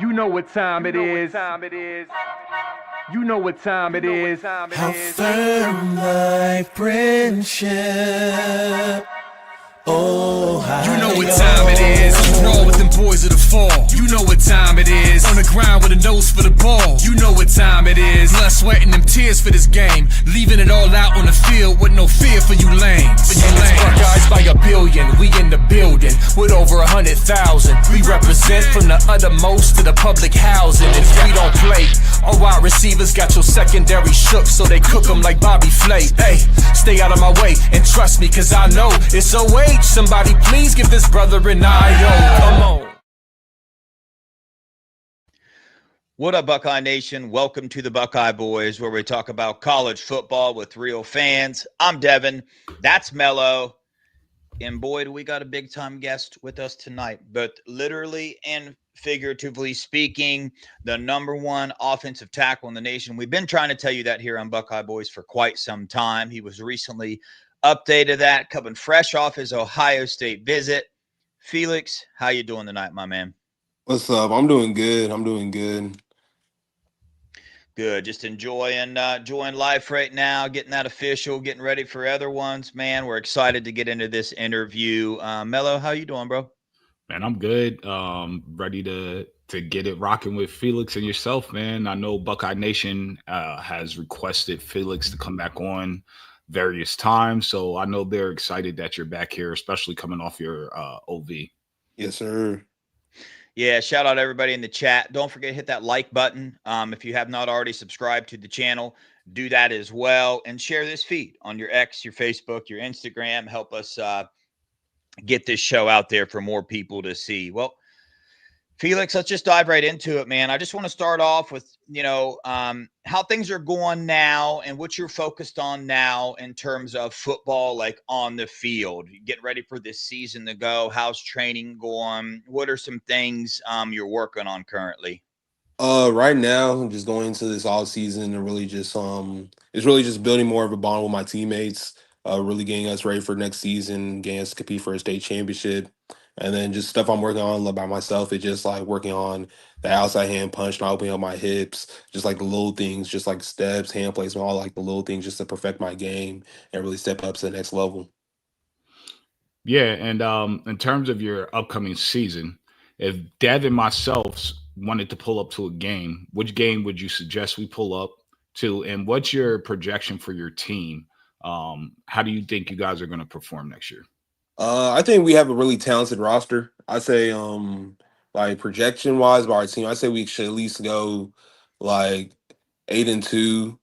You know what time it is. You know what time it is. How firm thy friendship. Oh, how you know what time it is. Roll with them boys of the fall. You know what time it is. On the ground with a nose for the ball. You know what time it is. Blood, sweat, and them tears for this game. Leaving it all out on the field with no fear for you lames. And it's Buckeyes by a billion. We in the building with over 100,000. We represent from the uttermost to the public housing. If we don't play, our wide receivers got your secondary shook, so they cook them like Bobby Flay. Hey, stay out of my way and trust me, cause I know it's OH. Somebody please give this brother an IO. Come on. What up, Buckeye Nation? Welcome to the Buckeye Boys, where we talk about college football with real fans. I'm Devin. That's Mello. And boy, do we got a big-time guest with us tonight. But literally and figuratively speaking, the number one offensive tackle in the nation. We've been trying to tell you that here on Buckeye Boys for quite some time. He was recently updated that, coming fresh off his Ohio State visit. Felix, how you doing tonight, my man? What's up? I'm doing good. Good. Just enjoying life right now, getting that official, getting ready for other ones. Man, we're excited to get into this interview. Mello, how you doing, bro? Man, I'm good. Ready to get it rocking with Felix and yourself, man. I know Buckeye Nation has requested Felix to come back on various times, so I know they're excited that you're back here, especially coming off your OV. Yes, sir. Yeah, shout out everybody in the chat. Don't forget to hit that like button. If you have not already subscribed to the channel, do that as well. And share this feed on your X, your Facebook, your Instagram. Help us get this show out there for more people to see. Well, Felix, let's just dive right into it, man. I just want to start off with, how things are going now and what you're focused on now in terms of football, like on the field. Getting ready for this season to go. How's training going? What are some things you're working on currently? Right now I'm just going into this off season and really just it's really just building more of a bond with my teammates, really getting us ready for next season, getting us to compete for a state championship. And then just stuff I'm working on by myself. It's just like working on the outside hand punch, not opening up my hips, just like the little things, just like steps, hand placement, all like the little things just to perfect my game and really step up to the next level. Yeah, and in terms of your upcoming season, if Dev and myself wanted to pull up to a game, which game would you suggest we pull up to? And what's your projection for your team? How do you think you guys are going to perform next year? I think we have a really talented roster. I say, like projection wise, by our team, I say we should at least go like 8-2.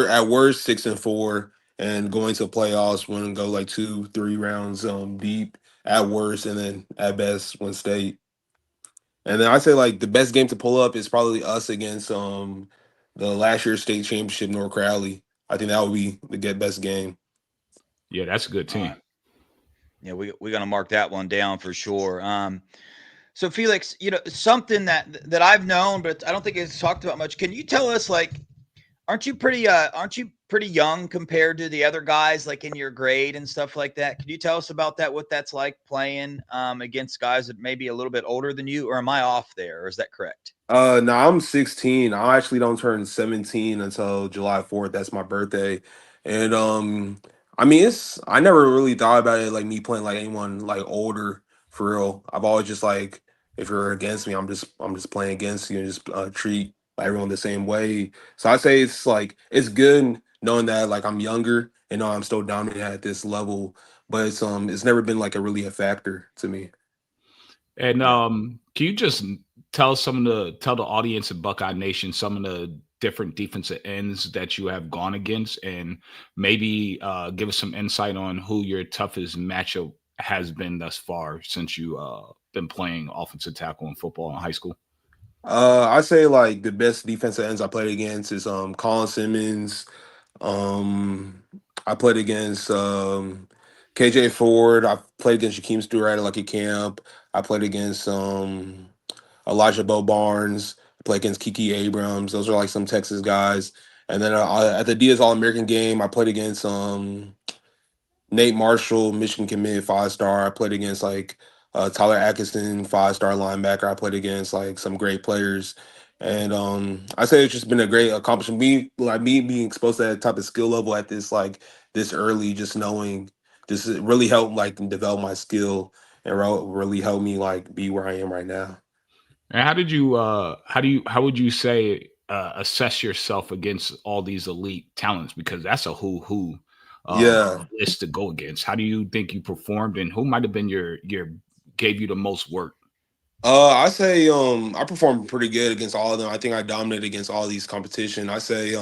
At worst 6-4, and going to playoffs, want to go like 2-3 rounds deep at worst, and then at best win state. And then I say like the best game to pull up is probably us against the last year's state championship North Crowley. I think that would be the best game. Yeah, that's a good team. Yeah, we're gonna mark that one down for sure. So Felix, something that I've known, but I don't think it's talked about much. Can you tell us, like, aren't you pretty young compared to the other guys, like in your grade and stuff like that? Can you tell us about that? What that's like playing against guys that may be a little bit older than you, or am I off there, or is that correct? No, I'm 16. I actually don't turn 17 until July 4th. That's my birthday. And I mean, I never really thought about it like me playing like anyone like older for real. I've always just like, if you're against me, I'm just playing against you and just treat everyone the same way. So I say it's like it's good knowing that like I'm younger and know I'm still dominant at this level, but it's never been like a factor to me. And can you just tell the audience of Buckeye Nation some of the different defensive ends that you have gone against, and maybe give us some insight on who your toughest matchup has been thus far since you been playing offensive tackle in football in high school? I say like the best defensive ends I played against is Colin Simmons. I played against KJ Ford. I played against Jakeem Stewart at Lucky Camp. I played against Elijah Bo Barnes. I played against Kiki Abrams. Those are like some Texas guys. And then at the Diaz All American game, I played against Nate Marshall, Michigan commit 5-star. I played against like Tyler Atkinson, 5-star linebacker. I played against like some great players, and I say it's just been a great accomplishment. Me being exposed to that type of skill level at this early, just knowing this really helped like develop my skill and really helped me like be where I am right now. And how did you how would you say assess yourself against all these elite talents? Because that's a who Yeah. list to go against. How do you think you performed, and who might have been your gave you the most work? I say I performed pretty good against all of them. I think I dominated against all these competition. I say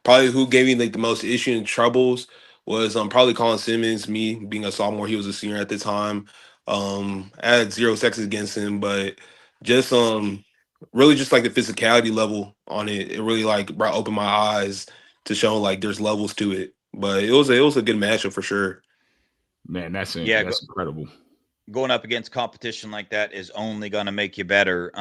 probably who gave me like the most issue and troubles was probably Colin Simmons. Me being a sophomore, he was a senior at the time. I had 0 sacks against him, but just really just like the physicality level on it. It really like brought opened my eyes to showing like there's levels to it. But it was a good matchup for sure. Man, Yeah, that's incredible. going up against competition like that is only going to make you better.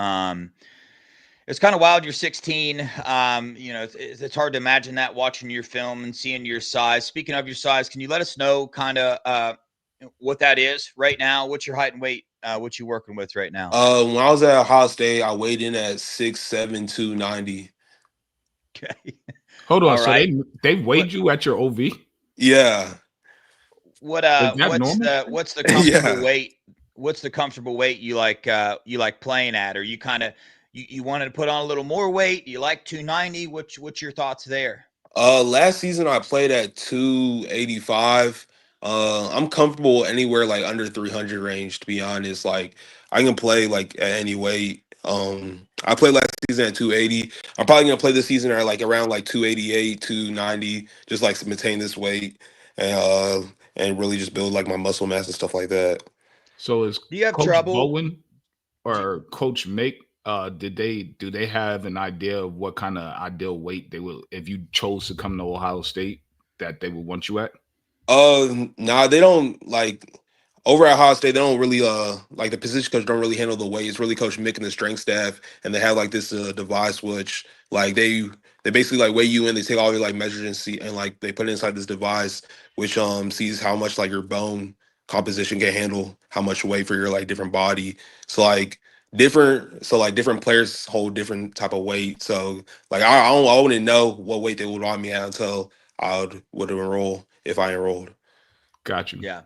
It's kind of wild. You're 16. It's hard to imagine that watching your film and seeing your size. Speaking of your size, can you let us know kind of what that is right now? What's your height and weight? What you working with right now? When I was at Ohio State, I weighed in at 6'7", 290. Okay. Hold on. All So right. they What weighed you at your OV? Yeah. what Is that what's normal? the comfortable Yeah. weight? What's the comfortable weight you like playing at? Or you kind of you wanted to put on a little more weight? You like 290? What's your thoughts there? Last season I played at 285. I'm comfortable anywhere like under 300 range, to be honest. Like I can play like at any weight. I played last season at 280. I'm probably gonna play this season at like around like 288, 290, just like to maintain this weight and really just build like my muscle mass and stuff like that. So is Do you have Coach trouble? Bowen Do you, or Coach Mick, do they have an idea of what kind of ideal weight they would, if you chose to come to Ohio State, that they would want you at? Nah, they don't like over at Ohio State. They don't really like the position coach don't really handle the weight. It's really Coach Mick and the strength staff, and they have like this device which like they basically like weigh you in. They take all your like measures and see and like they put it inside this device which sees how much like your bone composition can handle how much weight for your like different body. So like different players hold different type of weight. So like I wouldn't know what weight they would want me at until would enroll if I enrolled. Got you. yeah.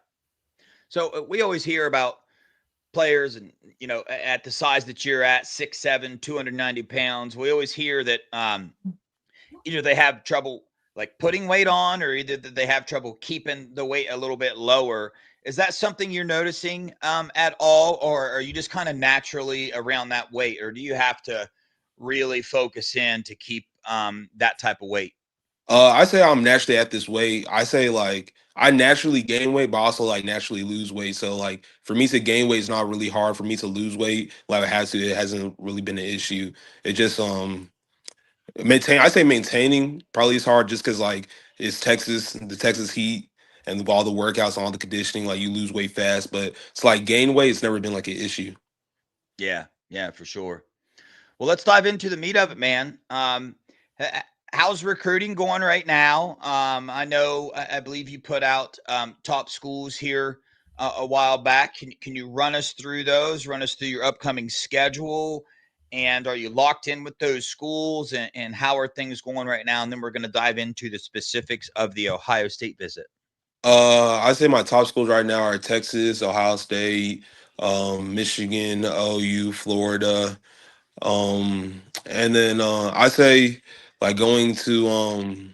So we always hear about players and at the size that you're at 6'7", 290 pounds. We always hear that either they have trouble like putting weight on, or either that they have trouble keeping the weight a little bit lower. Is that something you're noticing at all, or are you just kind of naturally around that weight, or do you have to really focus in to keep that type of weight? I say I'm naturally at this weight. I say like I naturally gain weight, but also like naturally lose weight. So like for me to gain weight is not really hard. For me to lose weight, like it hasn't really been an issue. It just I say maintaining probably is hard just because like it's the Texas heat, and with all the workouts, all the conditioning, like you lose weight fast. But it's like gain weight, it's never been like an issue. Yeah, yeah, for sure. Well, let's dive into the meat of it, man. How's recruiting going right now? I know, I believe you put out top schools here a while back. Can you run us through those? Run us through your upcoming schedule, and are you locked in with those schools? And how are things going right now? And then we're going to dive into the specifics of the Ohio State visit. I say my top schools right now are Texas, Ohio State, Michigan, OU, Florida. And then I say like going to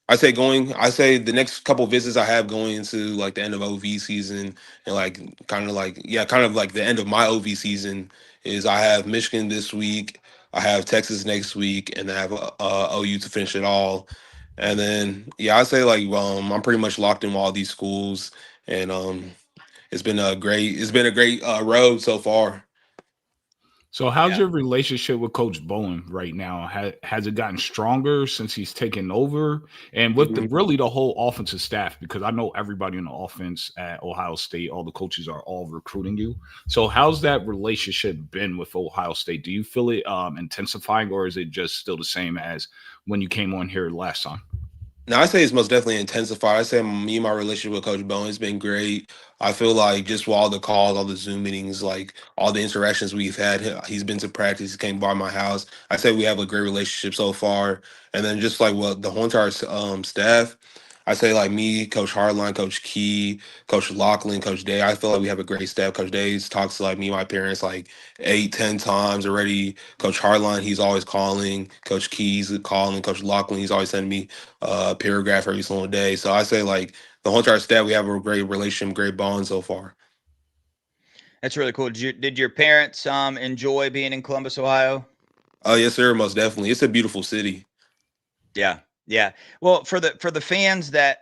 I say the next couple visits I have going into like the end of OV season and like kind of like the end of my OV season is I have Michigan this week, I have Texas next week, and I have OU to finish it all. And then yeah, I say like I'm pretty much locked in with all these schools, and it's been a great road so far. So how's Yeah. your relationship with Coach Bowen right now? Has it gotten stronger since he's taken over? And with really the whole offensive staff, because I know everybody in the offense at Ohio State, all the coaches are all recruiting you. So how's that relationship been with Ohio State? Do you feel it intensifying, or is it just still the same as when you came on here last time? Now I say it's most definitely intensified. I say me and my relationship with Coach Bowen has been great. I feel like just with all the calls, all the Zoom meetings, like all the interactions we've had, he's been to practice, he came by my house. I say we have a great relationship so far. And then just like what the whole entire staff, I say like me, Coach Hardline, Coach Key, Coach Lachlan, Coach Day. I feel like we have a great staff. Coach Day talks to like me, and my parents like 8, 10 times already. Coach Hardline, he's always calling. Coach Key's calling. Coach Lachlan, he's always sending me paragraph every single day. So I say like the whole entire staff, we have a great relationship, great bond so far. That's really cool. Did your parents enjoy being in Columbus, Ohio? Oh yes, sir, most definitely. It's a beautiful city. Yeah, yeah. Well, for the fans that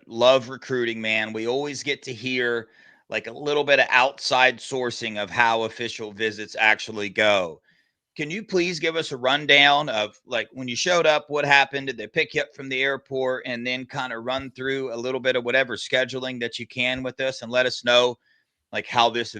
love recruiting, man, we always get to hear like a little bit of outside sourcing of how official visits actually go. Can you please give us a rundown of like when you showed up, what happened? Did they pick you up from the airport, and then kind of run through a little bit of whatever scheduling that you can with us, and let us know like how this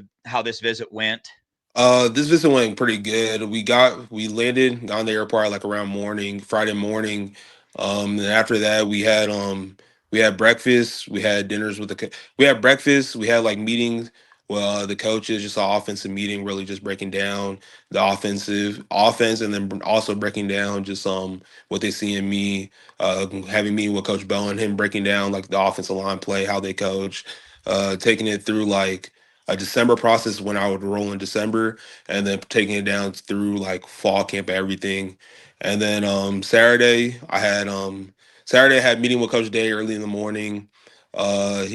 visit went? This visit went pretty good. We landed, got on the airport like around morning, Friday morning. And after that we had breakfast, we had dinners with we had breakfast, we had like meetings. Well, the coaches, just an offensive meeting, really just breaking down the offense, and then also breaking down just what they see in me. Having me with Coach Bowen, him breaking down like the offensive line play, how they coach, taking it through like a December process when I would roll in December, and then taking it down through like fall camp, everything. And then Saturday I had meeting with Coach Day early in the morning,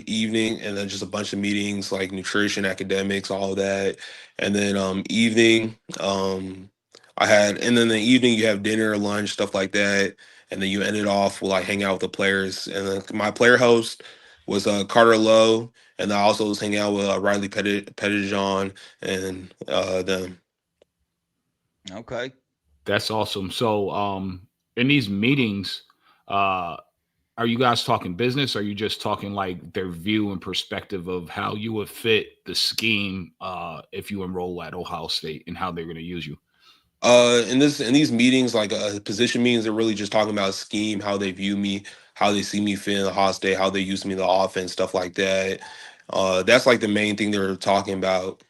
evening, and then just a bunch of meetings like nutrition, academics, all of that. And then evening, and then the evening you have dinner, lunch, stuff like that. And then you end it off with like hang out with the players. And then my player host was Carter Lowe, and I also was hanging out with Riley Pettijohn and them. Okay. That's awesome. So, in these meetings, uh, are you guys talking business? Or are you just talking like their view and perspective of how you would fit the scheme if you enroll at Ohio State and how they're going to use you? In these meetings, like position meetings, they're really just talking about scheme, how they view me, how they see me fit in the Ohio State, how they use me in the offense, stuff like that. That's like the main thing they're talking about.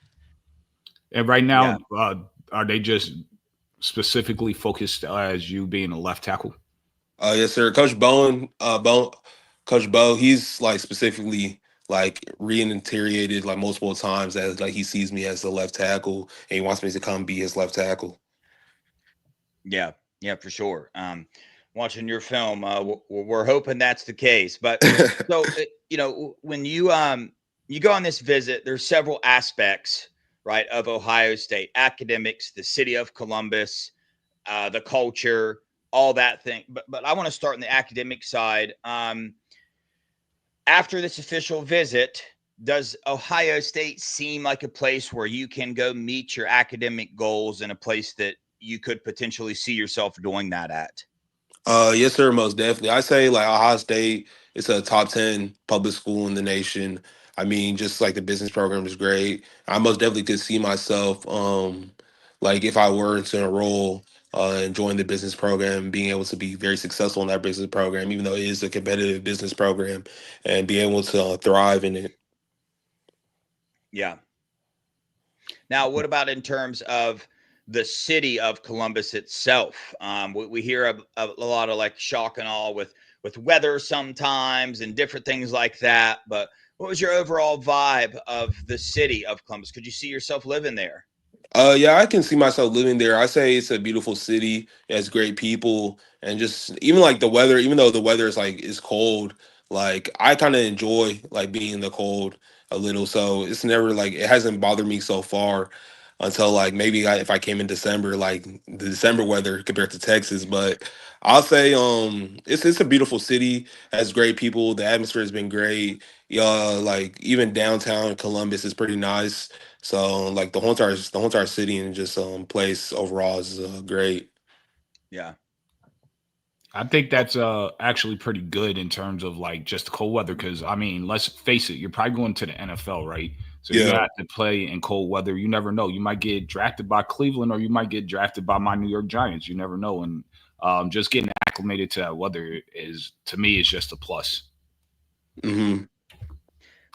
And right Yeah. now, are they just specifically focused as you being a left tackle? Yes, sir. Coach Bowen, Coach Bo, he's like specifically like reinterrogated like multiple times as like he sees me as the left tackle, and he wants me to come be his left tackle. Yeah, yeah, for sure. Watching your film, we're hoping that's the case. But so when you go on this visit, there's several aspects, right, of Ohio State: academics, the city of Columbus, the culture, all that thing. But I want to start on the academic side. After this official visit, does Ohio State seem like a place where you can go meet your academic goals, in a place that you could potentially see yourself doing that at? Yes, sir, most definitely. I say like Ohio State, it's a top 10 public school in the nation. I mean, just like the business program is great. I most definitely could see myself, like if I were to enroll and join the business program, being able to be very successful in that business program, even though it is a competitive business program, and be able to thrive in it. Yeah. Now, what about in terms of the city of Columbus itself? We hear a lot of like shock and awe with weather sometimes and different things like that. But what was your overall vibe of the city of Columbus? Could you see yourself living there? Yeah, I can see myself living there. I say it's a beautiful city. It has great people, and just even like the weather. Even though the weather is cold, like I kind of enjoy like being in the cold a little. So it's never like it hasn't bothered me so far until like maybe if I came in December, like the December weather compared to Texas. But I'll say it's a beautiful city. Has great people. The atmosphere has been great. Yeah, like even downtown Columbus is pretty nice. So like the whole entire city and just place overall is great. Yeah. I think that's actually pretty good in terms of like just the cold weather. Because I mean, let's face it, you're probably going to the NFL, right? So you Yeah. have to play in cold weather. You never know. You might get drafted by Cleveland, or you might get drafted by my New York Giants. You never know. And just getting acclimated to that weather is, to me, is just a plus. Hmm.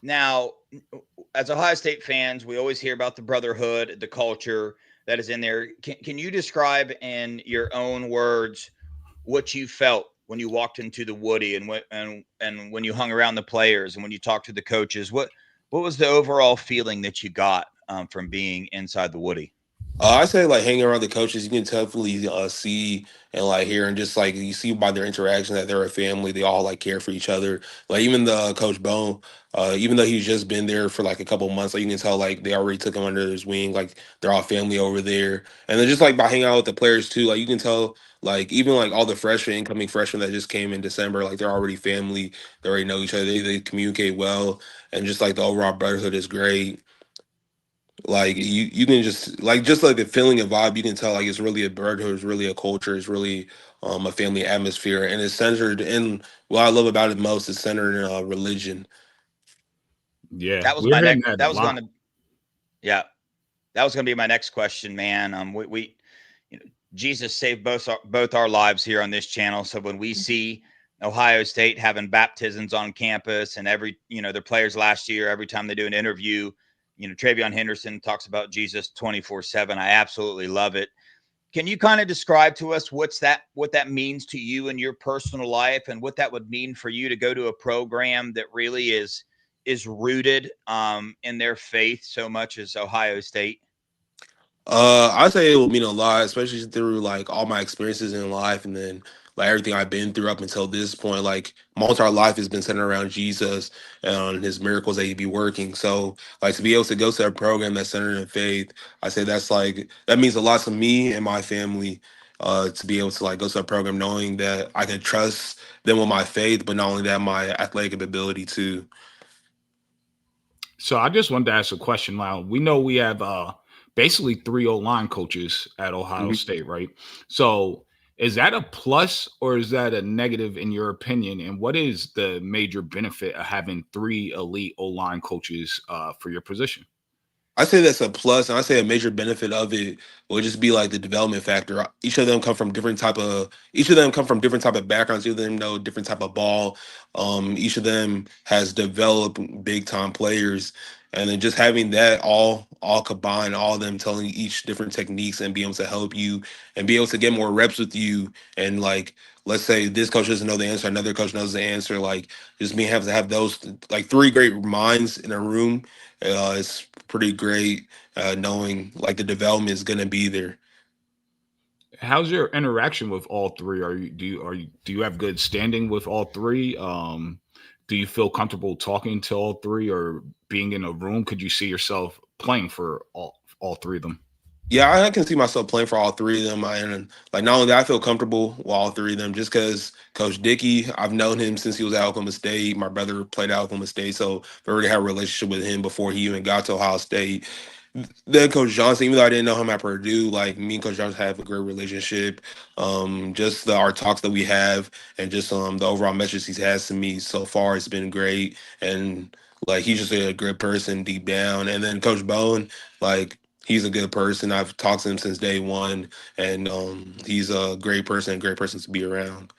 Now, as Ohio State fans, we always hear about the brotherhood, the culture that is in there. Can you describe in your own words what you felt when you walked into the Woody and when you hung around the players and when you talked to the coaches? What was the overall feeling that you got from being inside the Woody? I say like hanging around the coaches, you can definitely see and like hear and just like you see by their interaction that they're a family. They all like care for each other. Like even the Coach Bone, even though he's just been there for like a couple months, like you can tell like they already took him under his wing. Like they're all family over there. And then just like by hanging out with the players too, like you can tell like even like all the freshmen, incoming freshmen that just came in December, like they're already family. They already know each other. They communicate well, and just like the overall brotherhood is great. Like you can just like the feeling and vibe, you can tell like it's really a brotherhood, it's really a culture, it's really a family atmosphere, and it's centered in what I love about it most is centered in religion. Yeah, That was we're my hearing next. that a That was going lot. to yeah. That was going to be my next question, man. We you know, Jesus saved both our lives here on this channel. So when we see Ohio State having baptisms on campus and their players last year, every time they do an interview, Travion Henderson talks about Jesus 24/7. I absolutely love it. Can you kind of describe to us what that means to you in your personal life and what that would mean for you to go to a program that really is rooted in their faith so much as Ohio State? I say it will mean a lot, especially through like all my experiences in life, and then like everything I've been through up until this point. Like my entire life has been centered around Jesus and His miracles that He be working. So like to be able to go to a program that's centered in faith, I say that means a lot to me and my family. To be able to like go to a program knowing that I can trust them with my faith, but not only that, my athletic ability too. So I just wanted to ask a question. Now we know we have basically three O-line coaches at Ohio State, right? So is that a plus or is that a negative in your opinion? And what is the major benefit of having three elite O-line coaches for your position? I say that's a plus, and I say a major benefit of it will just be like the development factor. Each of them come from different type of backgrounds. Each of them know different type of ball. Each of them has developed big time players, and then just having that all combined, all of them telling each different techniques and be able to help you and be able to get more reps with you. And like, let's say this coach doesn't know the answer, another coach knows the answer. Like, just me have to have those like three great minds in a room. It's pretty great knowing like the development is going to be there. How's your interaction with all three? Do you have good standing with all three? Do you feel comfortable talking to all three or being in a room? Could you see yourself playing for all three of them? Yeah, I can see myself playing for all three of them. And like not only that, I feel comfortable with all three of them just because Coach Dickey, I've known him since he was at Oklahoma State. My brother played at Oklahoma State, so I already had a relationship with him before he even got to Ohio State. Then Coach Johnson, even though I didn't know him at Purdue, like me and Coach Johnson have a great relationship. Just our talks that we have, and just the overall message he's has to me so far has been great. And like he's just a good person deep down. And then Coach Bone, like he's a good person. I've talked to him since day one, and he's a great person to be around.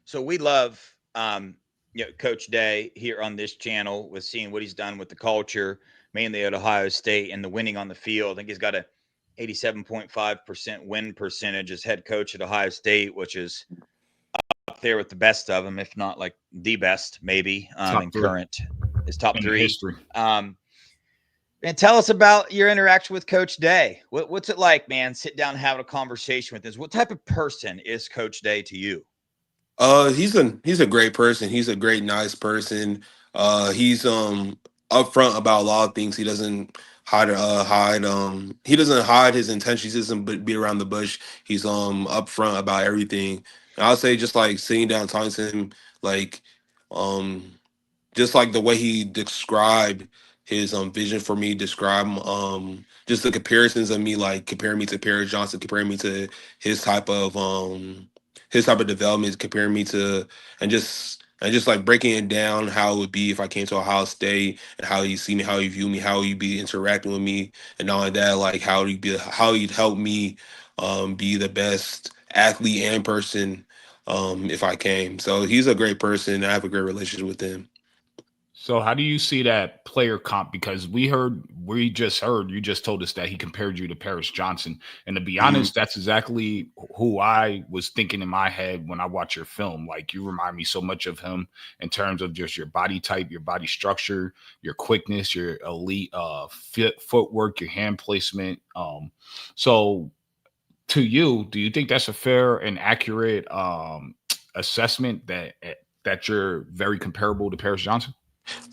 So we love Coach Day here on this channel with seeing what he's done with the culture, mainly at Ohio State and the winning on the field. I think he's got a 87.5% win percentage as head coach at Ohio State, which is up there with the best of them, if not like the best, maybe Top in three current is top in three. history. And tell us about your interaction with Coach Day. What's it like, man? Sit down and have a conversation with this. What type of person is Coach Day to you? He's a great person. He's a great, nice person. He's upfront about a lot of things. He doesn't he doesn't hide his intentions. He doesn't be around the bush. He's upfront about everything. And I'll say just like sitting down talking to him, like um just like the way he described his vision for me, describe just the comparisons of me, like comparing me to Paris Johnson, comparing me to his type of development, comparing me to and just like breaking it down how it would be if I came to Ohio State and how you see me, how you view me, how you be interacting with me, and all of that, like how he'd help me be the best athlete and person if I came. So he's a great person. I have a great relationship with him. So how do you see that player comp? Because we just heard, you just told us that he compared you to Paris Johnson. And to be Mhm. honest, that's exactly who I was thinking in my head when I watch your film. Like, you remind me so much of him in terms of just your body type, your body structure, your quickness, your elite footwork, your hand placement. So to you, do you think that's a fair and accurate assessment that you're very comparable to Paris Johnson?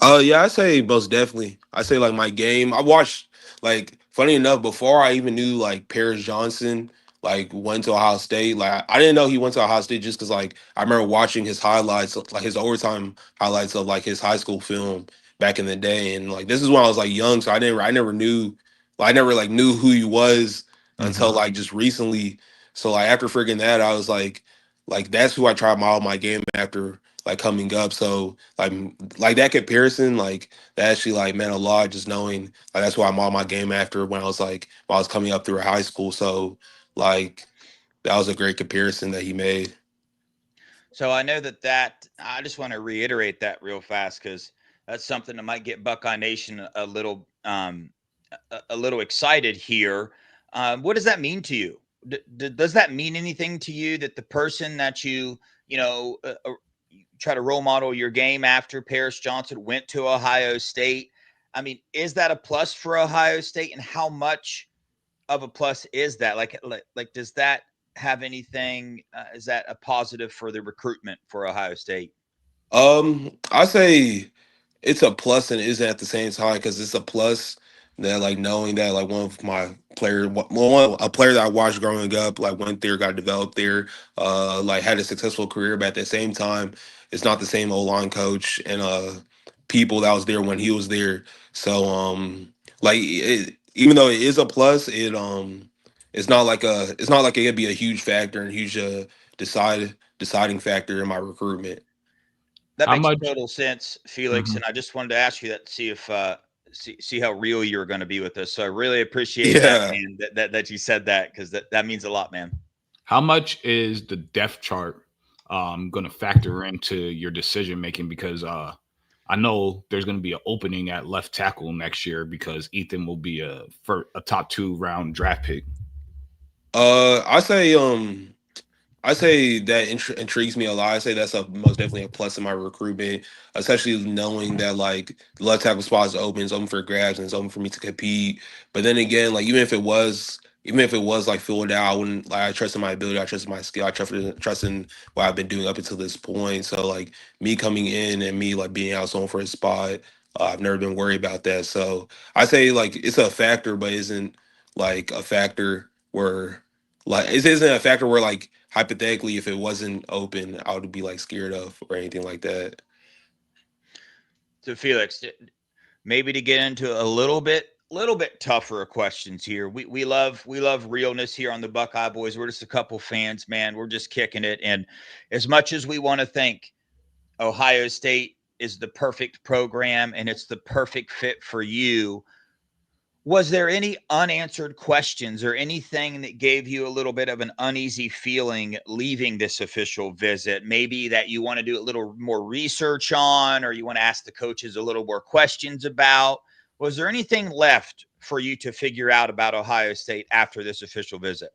Yeah, I say most definitely. I say like my game. I watched like funny enough before I even knew like Paris Johnson like went to Ohio State. Like I didn't know he went to Ohio State just because like I remember watching his highlights, like his overtime highlights of like his high school film back in the day, and like this is when I was like young, so I never knew, like, I never like knew who he was until like just recently. So like after figuring that, I was like that's who I tried to model my game after like coming up. So like that comparison, like that actually like meant a lot. Just knowing like that's why I'm on my game after when I was coming up through high school. So like that was a great comparison that he made. So I know that I just want to reiterate that real fast because that's something that might get Buckeye Nation a little excited here. What does that mean to you? Does that mean anything to you that the person that you know try to role model your game after, Paris Johnson, went to Ohio State? I mean, is that a plus for Ohio State, and how much of a plus is that? Like does that have anything? Is that a positive for the recruitment for Ohio State? I say it's a plus and it isn't at the same time because it's a plus that like knowing that like one of my player, a player that I watched growing up, like went there, got developed there, like had a successful career, but at the same time, it's not the same O line coach and people that was there when he was there. So like even though it is a plus, it's not like it could be a huge factor and huge deciding factor in my recruitment. That How makes much? total sense, Felix. Mhm. And I just wanted to ask you that to see if see how real you were going to be with this. So I really appreciate that, Yeah. man. That you said that because that means a lot, man. How much is the depth chart going to factor into your decision making? Because I know there's going to be an opening at left tackle next year because Ethan will be a top 2 round draft pick. Uh, I say um I say that intrigues me a lot. I say that's a most definitely a plus in my recruitment, especially knowing that like the left tackle spot is open, it's open for grabs, and it's open for me to compete. But then again, like even if it was like filled out, I wouldn't like I trust in my ability, I trust in my skill, trust in what I've been doing up until this point. So like me coming in and me like being out someone for a spot, I've never been worried about that. So I say like it's a factor, but isn't like a factor where like it isn't a factor where like hypothetically if it wasn't open, I would be like scared of or anything like that. So Felix, maybe to get into a little bit tougher questions here. We love realness here on the Buckeye Boys. We're just a couple fans, man. We're just kicking it. And as much as we want to think Ohio State is the perfect program and it's the perfect fit for you, was there any unanswered questions or anything that gave you a little bit of an uneasy feeling leaving this official visit? Maybe that you want to do a little more research on, or you want to ask the coaches a little more questions about? Was there anything left for you to figure out about Ohio State after this official visit?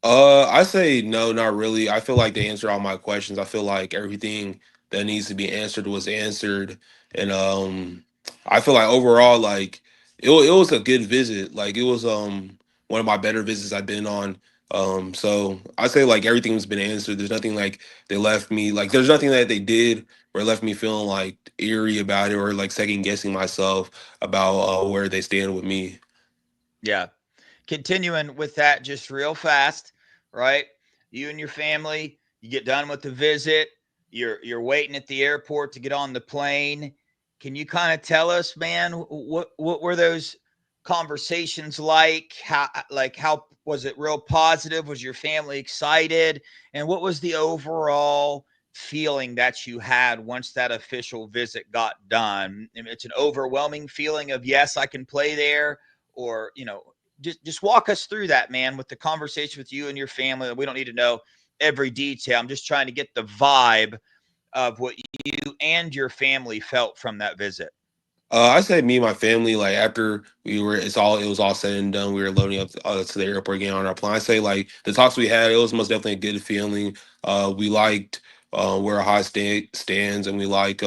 I say no, not really. I feel like they answered all my questions. I feel like everything that needs to be answered was answered, and I feel like overall, like it was a good visit. Like it was one of my better visits I've been on. So I say like everything's been answered. There's nothing like they left me like there's nothing that they did or left me feeling like eerie about it or like second guessing myself about where they stand with me. Yeah. Continuing with that just real fast, right? You and your family, you get done with the visit, you're waiting at the airport to get on the plane. Can you kind of tell us, man, what were those conversations like? How was it real positive? Was your family excited? And what was the overall feeling that you had once that official visit got done? I mean, it's an overwhelming feeling of yes, I can play there, or just walk us through that, man, with the conversation with you and your family. We don't need to know every detail. I'm just trying to get the vibe of what you and your family felt from that visit. I say me and my family, like after it was all said and done. We were loading up to the airport, getting on our plane. I say like the talks we had, it was most definitely a good feeling. We liked where Ohio State stands, and we like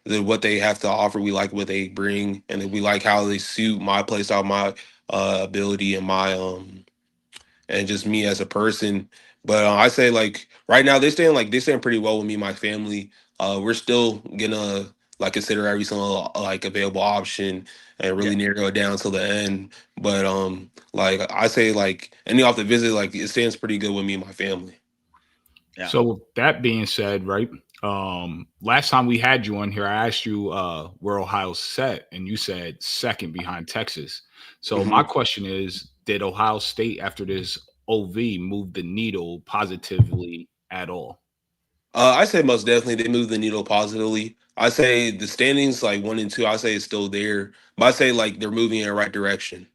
what they have to offer. We like what they bring, and then we like how they suit my play style, my ability, and my and just me as a person. But I say like right now they stand pretty well with me and my family. We're still gonna like consider every single like available option and Yeah. really narrow it down till the end. But like I say like any off the visit, like it stands pretty good with me and my family. Yeah. So with that being said, right? Last time we had you on here, I asked you where Ohio set, and you said second behind Texas. So my Mhm. question is, did Ohio State after this OV move the needle positively at all? I say most definitely they move the needle positively. I say the standings like 1 and 2. I say it's still there, but I say like they're moving in the right direction.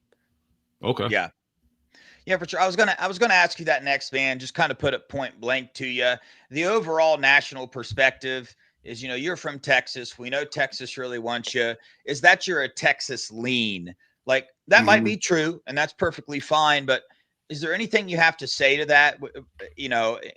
Okay. Yeah. Yeah, for sure. I was gonna ask you that next, man. Just kind of put it point blank to you. The overall national perspective is, you're from Texas. We know Texas really wants you. Is that you're a Texas lean? Like that might be true, and that's perfectly fine. But is there anything you have to say to that?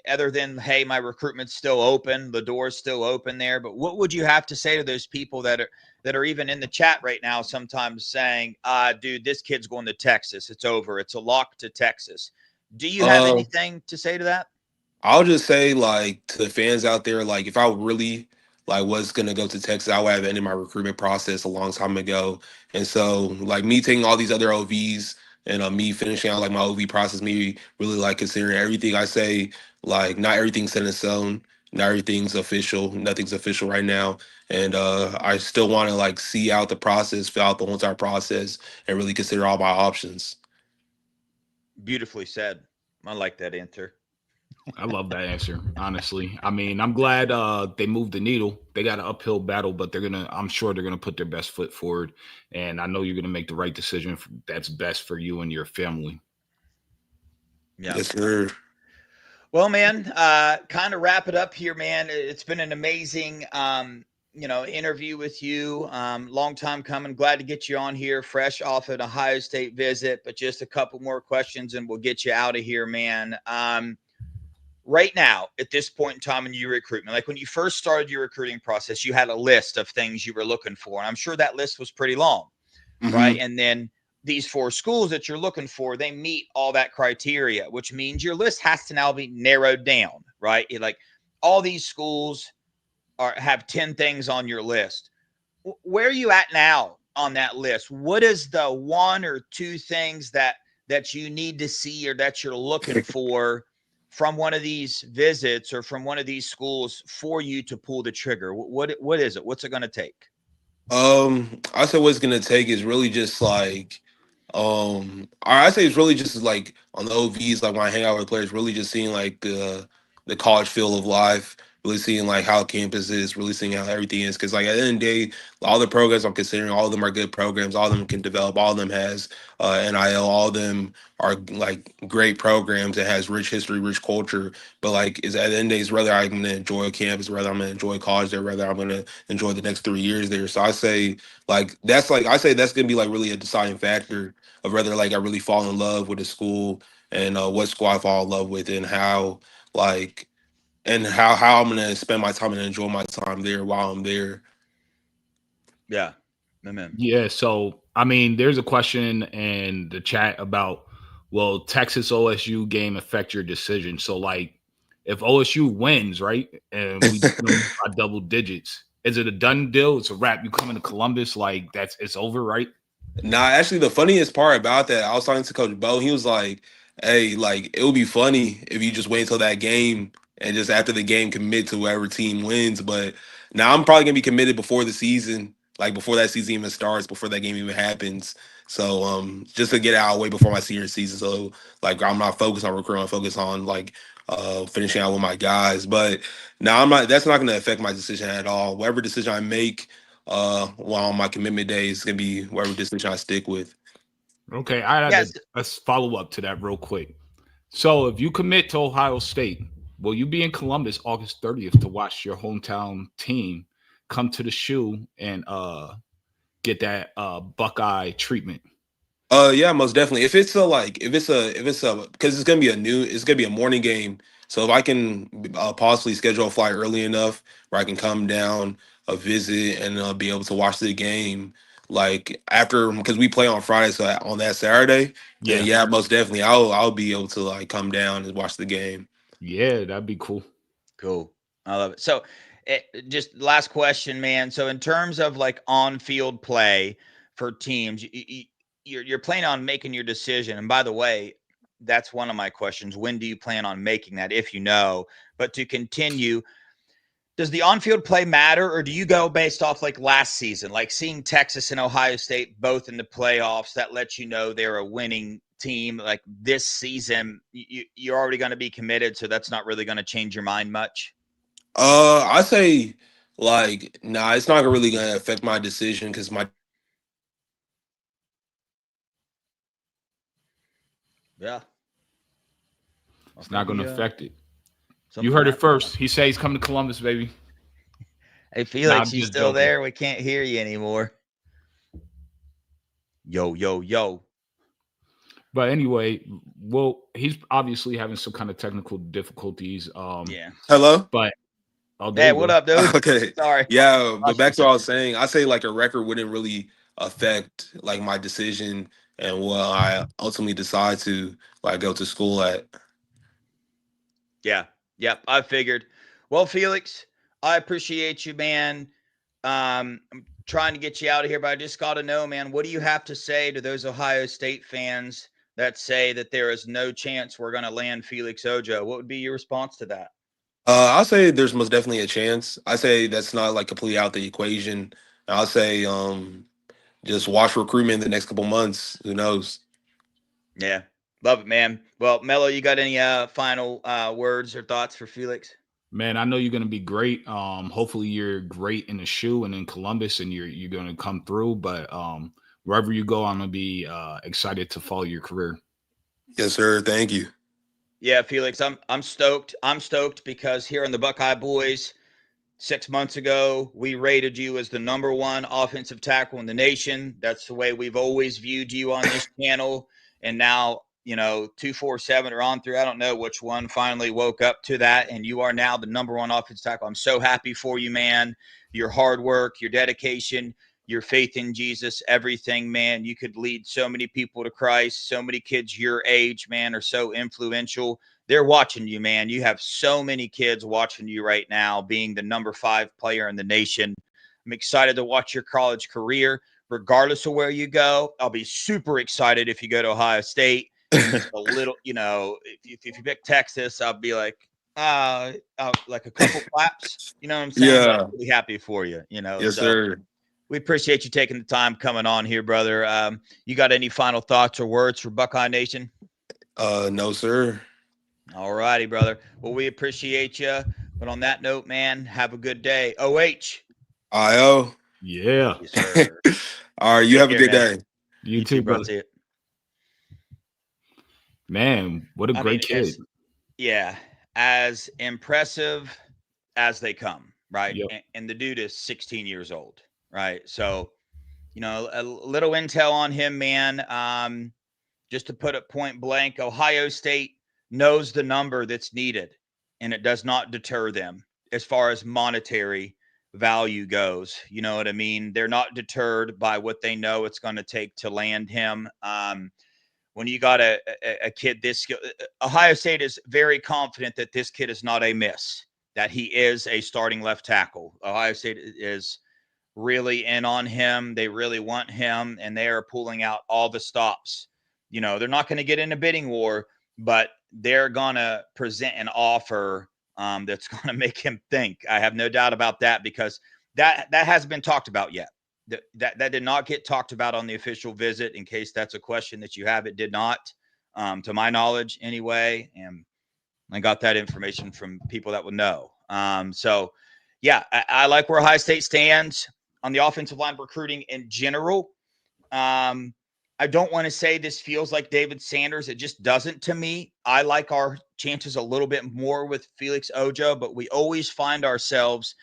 Other than hey, my recruitment's still open, the door's still open there. But what would you have to say to those people that are even in the chat right now, sometimes saying, dude, this kid's going to Texas. It's over. It's a lock to Texas. Do you have Uh, anything to say to that? I'll just say, like, to the fans out there, like, if I really like was gonna go to Texas, I would have ended my recruitment process a long time ago. And so, like, me taking all these other OVs and me finishing out like my OV process, me really like considering everything I say, like, not everything's set in stone, not everything's official, nothing's official right now. And I still want to like see out the process, fill out the whole entire process, and really consider all my options. Beautifully said. I like that answer. I love that answer, honestly. I mean, I'm glad they moved the needle. They got an uphill battle, but I'm sure they're gonna put their best foot forward. And I know you're gonna make the right decision that's best for you and your family. Yeah. Yes, sir. Well, man, kind of wrap it up here, man. It's been an amazing, interview with you. Long time coming. Glad to get you on here, fresh off an Ohio State visit. But just a couple more questions, and we'll get you out of here, man. Right now, at this point in time in your recruitment, like when you first started your recruiting process, you had a list of things you were looking for, and I'm sure that list was pretty long, right? Hmm. And then these four schools that you're looking for, they meet all that criteria, which means your list has to now be narrowed down, right? Like all these schools have 10 things on your list. Where are you at now on that list? What is the one or two things that you need to see or that you're looking for from one of these visits or from one of these schools for you to pull the trigger? What is it? What's it going to take? I said what it's gonna take is really just like, I say it's really just like on the OVs, like when I hang out with players, really just seeing like the college feel of life, really seeing like how campus is, really seeing how everything is. Because like at the end of the day, all the programs I'm considering, all of them are good programs, all of them can develop, all of them has NIL, all of them are like great programs that has rich history, rich culture. But like is at the end of the day, it's whether I'm gonna enjoy a campus, whether I'm gonna enjoy college there, whether I'm gonna enjoy the next 3 years there. So I say I say that's gonna be like really a deciding factor of whether like I really fall in love with a school and what school I fall in love with and how like and how I'm gonna spend my time and enjoy my time there while I'm there. Yeah. Amen. Yeah, so I mean, there's a question in the chat about will Texas OSU game affect your decision? So like if OSU wins, right, and we win by double digits, is it a done deal? It's a wrap. You come into Columbus, like it's over, right? Nah, actually, the funniest part about that, I was talking to Coach Bo. He was like, "Hey, like it would be funny if you just wait until that game and just after the game commit to whoever team wins." But now I'm probably gonna be committed before the season, like before that season even starts, before that game even happens. So, just to get out of the way before my senior season. So, like, I'm not focused on recruiting. I'm focused on like finishing out with my guys. But now I'm not. That's not gonna affect my decision at all. Whatever decision I make while on my commitment day is gonna be whatever decision I stick with. Okay, I had Yes. let's follow up to that real quick. So, if you commit to Ohio State, will you be in Columbus August 30th to watch your hometown team come to the shoe and get that Buckeye treatment? Yeah, most definitely. If it's a because it's gonna be a morning game. So if I can possibly schedule a flight early enough where I can come down, visit, and be able to watch the game like after because we play on Friday, so on that Saturday, then Yeah, yeah, most definitely I'll be able to like come down and watch the game. yeah, that'd be cool. Cool. I love it. So, just last question, man. So, in terms of like on-field play for teams, you're planning on making your decision. And by the way, that's one of my questions. When do you plan on making that, if you know? But to continue, does the on-field play matter, or do you go based off like last season, like seeing Texas and Ohio State both in the playoffs? That lets you know they're a winning team. Like this season, you're already going to be committed, so that's not really going to change your mind much. I say like nah, it's not really gonna affect my decision because my Yeah. It's not going to affect it. You Something heard it happened. first. He said he's coming to Columbus, baby. Hey, Nah, Felix, I'm you just still joking. there? We can't hear you anymore. Yo, yo, yo. But anyway, well, he's obviously having some kind of technical difficulties. Yeah. hello. But oh, there Hey, you what go. up, dude? Okay. Sorry. Yeah, but Lost you for a back to what I second. was saying, I say like a record wouldn't really affect like my decision and what I ultimately decide to like go to school at. Yeah. Yep. I figured. Well, Felix, I appreciate you, man. I'm trying to get you out of here, but I just got to know, man, what do you have to say to those Ohio State fans that say that there is no chance we're going to land Felix Ojo? What would be your response to that? I'll say there's most definitely a chance. I say that's not like completely out the equation. I'll say just watch recruitment the next couple months. Who knows? Yeah. Love it, man. Well, Mello, you got any final words or thoughts for Felix? Man, I know you're gonna be great. Hopefully you're great in the shoe and in Columbus and you're gonna come through. But wherever you go, I'm gonna be excited to follow your career. Yes, sir. Thank you. Yeah, Felix, I'm stoked. I'm stoked because here on the Buckeye Boys, 6 months ago, we rated you as the number one offensive tackle in the nation. That's the way we've always viewed you on this channel. And now, 247 or on through, I don't know which one finally woke up to that. And you are now the number one offensive tackle. I'm so happy for you, man. Your hard work, your dedication, your faith in Jesus, everything, man. You could lead so many people to Christ. So many kids your age, man, are so influential. They're watching you, man. You have so many kids watching you right now, being the number 5 player in the nation. I'm excited to watch your college career, regardless of where you go. I'll be super excited if you go to Ohio State, and just a little, if you pick Texas, I'll be like, like a couple claps. You know what I'm saying? But I'm Yeah. really happy for you. Yes, So sir. we appreciate you taking the time coming on here, brother. You got any final thoughts or words for Buckeye Nation? No, sir. All righty, brother. Well, we appreciate you. But on that note, man, have a good day. OH. IO. Yeah. Yes, sir. All right. You Take have a care, good man. day. You You too, too, bro. brother. See it. Man, what a I mean, great kid. as impressive as they come, right? Yep. And the dude is 16 years old, right? So, a little intel on him, man. Just to put it point blank, Ohio State knows the number that's needed, and it does not deter them as far as monetary value goes. You know what I mean? They're not deterred by what they know it's going to take to land him. When you got a kid this skill, Ohio State is very confident that this kid is not a miss, that he is a starting left tackle. Ohio State is really in on him. They really want him, and they are pulling out all the stops. They're not going to get in a bidding war, but they're going to present an offer that's going to make him think. I have no doubt about that, because that hasn't been talked about yet. That did not get talked about on the official visit. In case that's a question that you have, it did not, to my knowledge, anyway. And I got that information from people that would know. So, yeah, I like where Ohio State stands on the offensive line recruiting in general. I don't want to say this feels like David Sanders. It just doesn't to me. I like our chances a little bit more with Felix Ojo, but we always find ourselves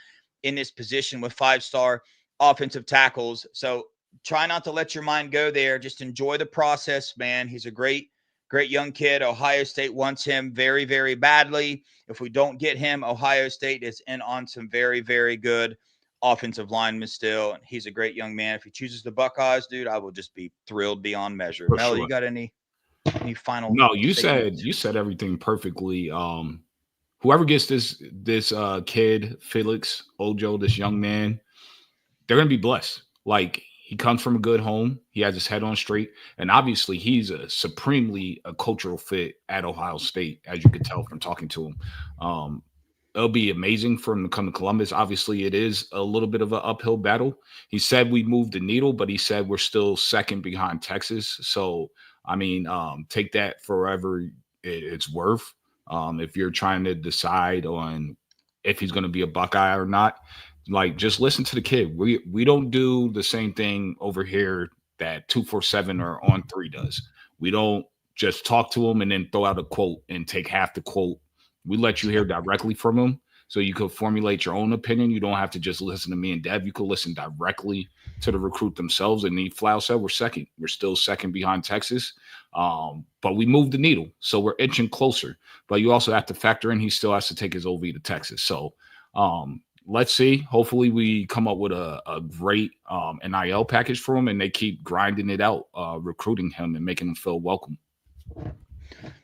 in this position with 5-star offensive tackles. So try not to let your mind go there. Just enjoy the process, man. He's a great young kid. Ohio State wants him very, very badly. If we don't get him, Ohio State is in on some very, very good offensive lineman still. And he's a great young man. If he chooses the Buckeyes, dude, I will just be thrilled beyond measure. For Mel, sure. you got any final No, you statements? said everything perfectly. Whoever gets this kid, Felix Ojo, this young man, they're gonna be blessed. Like, he comes from a good home. He has his head on straight, and obviously he's a cultural fit at Ohio State, as you could tell from talking to him. Um, it'll be amazing for him to come to Columbus. Obviously, it is a little bit of an uphill battle. He said we moved the needle, but he said we're still second behind Texas. So, I mean, take that forever it's worth. If you're trying to decide on if he's going to be a Buckeye or not, like, just listen to the kid. We don't do the same thing over here that 247 or On Three does. We don't just talk to him and then throw out a quote and take half the quote. We let you hear directly from him, so you could formulate your own opinion. You don't have to just listen to me and Dev. You could listen directly to the recruit themselves. And he flat said we're second. We're still second behind Texas, but we moved the needle, so we're inching closer. But you also have to factor in he still has to take his OV to Texas. So let's see. Hopefully we come up with a great NIL package for him, and they keep grinding it out, recruiting him and making him feel welcome.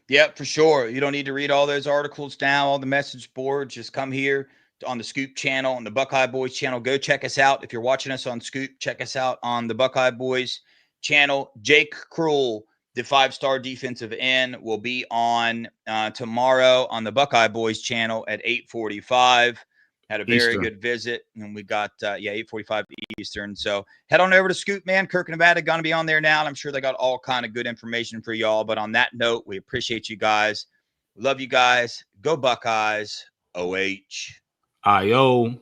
Yep, for sure. You don't need to read all those articles now on the message board. Just come here on the Scoop channel, on the Buckeye Boys channel. Go check us out. If you're watching us on Scoop, check us out on the Buckeye Boys channel. Jake Krull, the 5-star defensive end, will be on tomorrow on the Buckeye Boys channel at 8:45. Had a very Eastern. good visit, and we got 8:45 Eastern. So head on over to Scoop, man. Kirk, Nevada, going to be on there now, and I'm sure they got all kind of good information for y'all. But on that note, we appreciate you guys. Love you guys. Go Buckeyes. OH. IO.